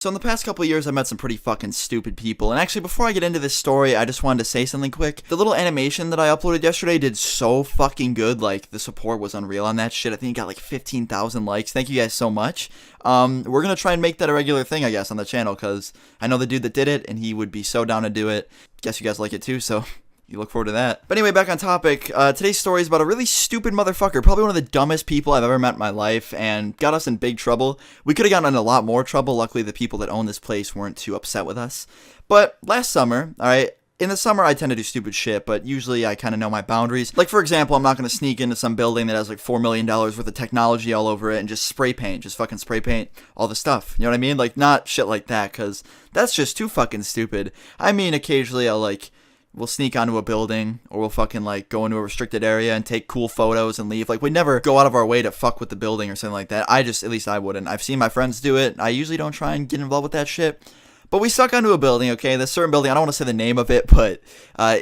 So in the past couple of years, I met some pretty fucking stupid people, and actually before I get into this story, I just wanted to say something quick. The little animation that I uploaded yesterday did so fucking good, like, the support was unreal on that shit. I think it got like 15,000 likes. Thank you guys so much. We're gonna try and make that a regular thing, I guess, on the channel, because I know the dude that did it, and he would be so down to do it. Guess you guys like it too, so you look forward to that. But anyway, back on topic. Today's story is about a really stupid motherfucker, probably one of the dumbest people I've ever met in my life, and got us in big trouble. We could have gotten in a lot more trouble. Luckily, the people that own this place weren't too upset with us. But last summer, alright, in the summer, I tend to do stupid shit, but usually I kind of know my boundaries. Like, for example, I'm not going to sneak into some building that has like $4 million worth of technology all over it and just fucking spray paint all the stuff. You know what I mean? Like, not shit like that, because that's just too fucking stupid. I mean, occasionally we'll sneak onto a building, or we'll fucking, like, go into a restricted area and take cool photos and leave. Like, we never go out of our way to fuck with the building or something like that. At least I wouldn't. I've seen my friends do it. I usually don't try and get involved with that shit. But we stuck onto a building, okay? This certain building, I don't want to say the name of it, but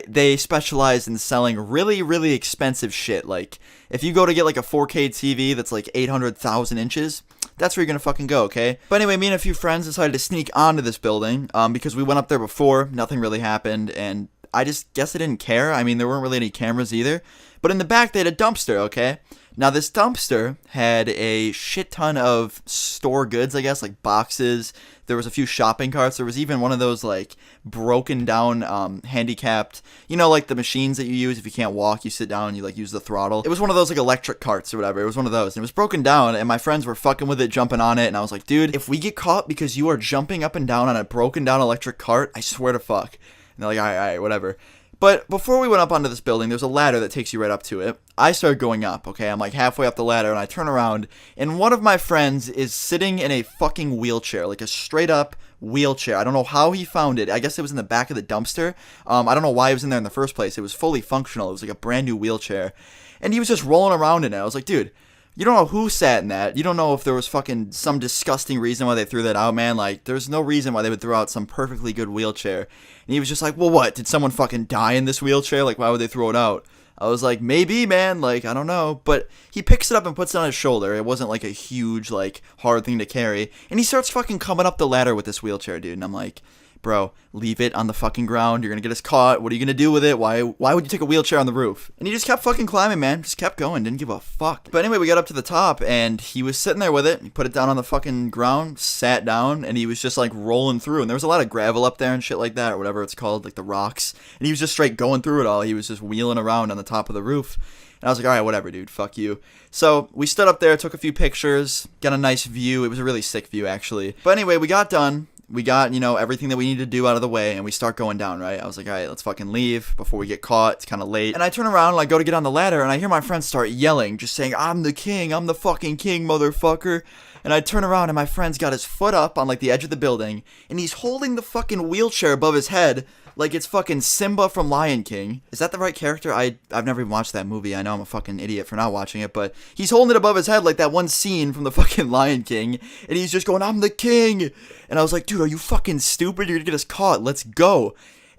they specialize in selling really, really expensive shit. Like, if you go to get, like, a 4K TV that's, like, 800,000 inches, that's where you're gonna fucking go, okay? But anyway, me and a few friends decided to sneak onto this building, because we went up there before, nothing really happened, and I just guess I didn't care. I mean, there weren't really any cameras either. But in the back, they had a dumpster, okay? Now, this dumpster had a shit ton of store goods, I guess, like boxes. There was a few shopping carts. There was even one of those, like, broken down, handicapped, you know, like the machines that you use if you can't walk, you sit down and you, like, use the throttle. It was one of those, like, electric carts or whatever. It was one of those. And it was broken down, and my friends were fucking with it, jumping on it. And I was like, dude, if we get caught because you are jumping up and down on a broken down electric cart, I swear to fuck. And they're like, alright, whatever. But before we went up onto this building, there's a ladder that takes you right up to it. I started going up, okay? I'm like halfway up the ladder, and I turn around, and one of my friends is sitting in a fucking wheelchair, like a straight up wheelchair. I don't know how he found it. I guess it was in the back of the dumpster. I don't know why it was in there in the first place. It was fully functional. It was like a brand new wheelchair. And he was just rolling around in it. I was like, dude, you don't know who sat in that. You don't know if there was fucking some disgusting reason why they threw that out, man. Like, there's no reason why they would throw out some perfectly good wheelchair. And he was just like, well, what? Did someone fucking die in this wheelchair? Like, why would they throw it out? I was like, maybe, man. Like, I don't know. But he picks it up and puts it on his shoulder. It wasn't like a huge, like, hard thing to carry. And he starts fucking coming up the ladder with this wheelchair, dude. And I'm like, bro, leave it on the fucking ground. You're gonna get us caught. What are you gonna do with it? Why would you take a wheelchair on the roof? And he just kept fucking climbing, man. Just kept going. Didn't give a fuck. But anyway, we got up to the top, and he was sitting there with it. He put it down on the fucking ground, sat down, and he was just, like, rolling through. And there was a lot of gravel up there and shit like that, or whatever it's called, like the rocks. And he was just straight going through it all. He was just wheeling around on the top of the roof. And I was like, alright, whatever, dude. Fuck you. So, we stood up there, took a few pictures, got a nice view. It was a really sick view, actually. But anyway, we got done. We got, you know, everything that we needed to do out of the way, and we start going down, right? I was like, alright, let's fucking leave before we get caught. It's kind of late. And I turn around, and I go to get on the ladder, and I hear my friends start yelling, just saying, I'm the king, I'm the fucking king, motherfucker. And I turn around, and my friend's got his foot up on, like, the edge of the building, and he's holding the fucking wheelchair above his head like it's fucking Simba from Lion King. Is that the right character? I've never even watched that movie. I know I'm a fucking idiot for not watching it, but he's holding it above his head like that one scene from the fucking Lion King, and he's just going, I'm the king! And I was like, dude, are you fucking stupid? You're gonna get us caught. Let's go.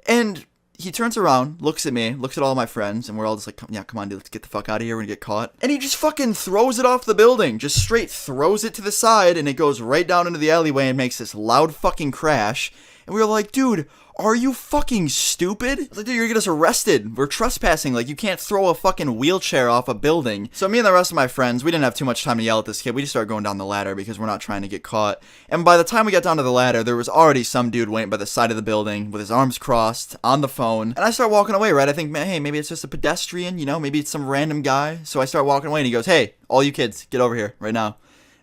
And he turns around, looks at me, looks at all my friends, and we're all just like, yeah, come on, dude, let's get the fuck out of here. We're gonna get caught. And he just fucking throws it off the building. Just straight throws it to the side, and it goes right down into the alleyway and makes this loud fucking crash. And we were like, dude, are you fucking stupid? I was like, dude, you're gonna get us arrested. We're trespassing. Like, you can't throw a fucking wheelchair off a building. So me and the rest of my friends, we didn't have too much time to yell at this kid. We just started going down the ladder because we're not trying to get caught. And by the time we got down to the ladder, there was already some dude waiting by the side of the building with his arms crossed on the phone. And I start walking away, right? I think, man, hey, maybe it's just a pedestrian, you know? Maybe it's some random guy. So I start walking away, and he goes, hey, all you kids, get over here right now.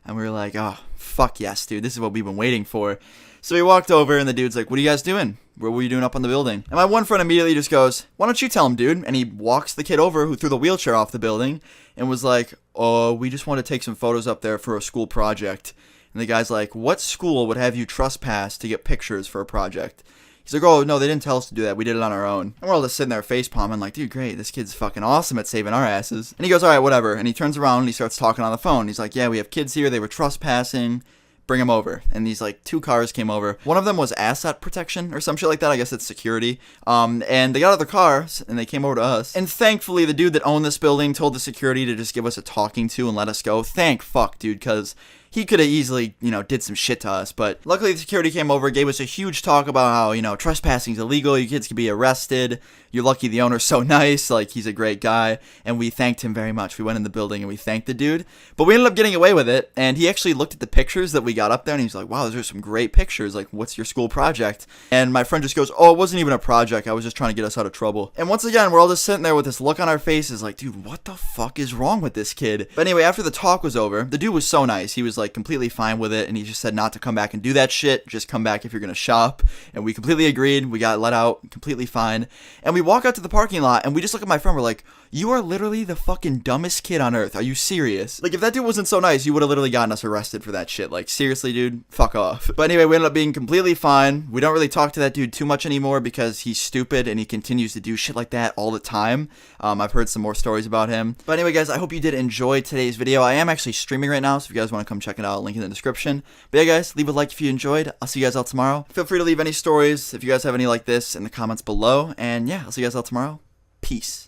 And we were like, oh, fuck yes, dude. This is what we've been waiting for. So we walked over, and the dude's like, what are you guys doing? What were you doing up on the building? And my one friend immediately just goes, why don't you tell him, dude? And he walks the kid over who threw the wheelchair off the building and was like, oh, we just want to take some photos up there for a school project. And the guy's like, what school would have you trespass to get pictures for a project? He's like, oh, no, they didn't tell us to do that. We did it on our own. And we're all just sitting there face-palming like, dude, great. This kid's fucking awesome at saving our asses. And he goes, all right, whatever. And he turns around and he starts talking on the phone. He's like, yeah, we have kids here. They were trespassing. Bring them over. And these, like, two cars came over. One of them was asset protection or some shit like that. I guess it's security. And they got out of their cars, and they came over to us. And thankfully, the dude that owned this building told the security to just give us a talking to and let us go. Thank fuck, dude, because he could have easily, did some shit to us. But luckily the security came over, gave us a huge talk about how, trespassing is illegal, you kids can be arrested. You're lucky the owner's so nice, like, he's a great guy, and we thanked him very much. We went in the building and we thanked the dude, but we ended up getting away with it, and he actually looked at the pictures that we got up there, and he's like, wow, those are some great pictures, like, what's your school project? And my friend just goes, oh, it wasn't even a project, I was just trying to get us out of trouble. And once again, we're all just sitting there with this look on our faces, like, dude, what the fuck is wrong with this kid? But anyway, after the talk was over, the dude was so nice, he was, like, completely fine with it, and he just said not to come back and do that shit, just come back if you're gonna shop, and we completely agreed, we got let out, completely fine, and we walk out to the parking lot, and we just look at my friend, we're like, you are literally the fucking dumbest kid on earth. Are you serious? Like, if that dude wasn't so nice, you would have literally gotten us arrested for that shit. Like, seriously, dude, fuck off. But anyway, we ended up being completely fine. We don't really talk to that dude too much anymore because he's stupid and he continues to do shit like that all the time. I've heard some more stories about him. But anyway, guys, I hope you did enjoy today's video. I am actually streaming right now, so if you guys want to come check it out, link in the description. But yeah, guys, leave a like if you enjoyed. I'll see you guys out tomorrow. Feel free to leave any stories if you guys have any like this in the comments below. And yeah, I'll see you guys out tomorrow. Peace.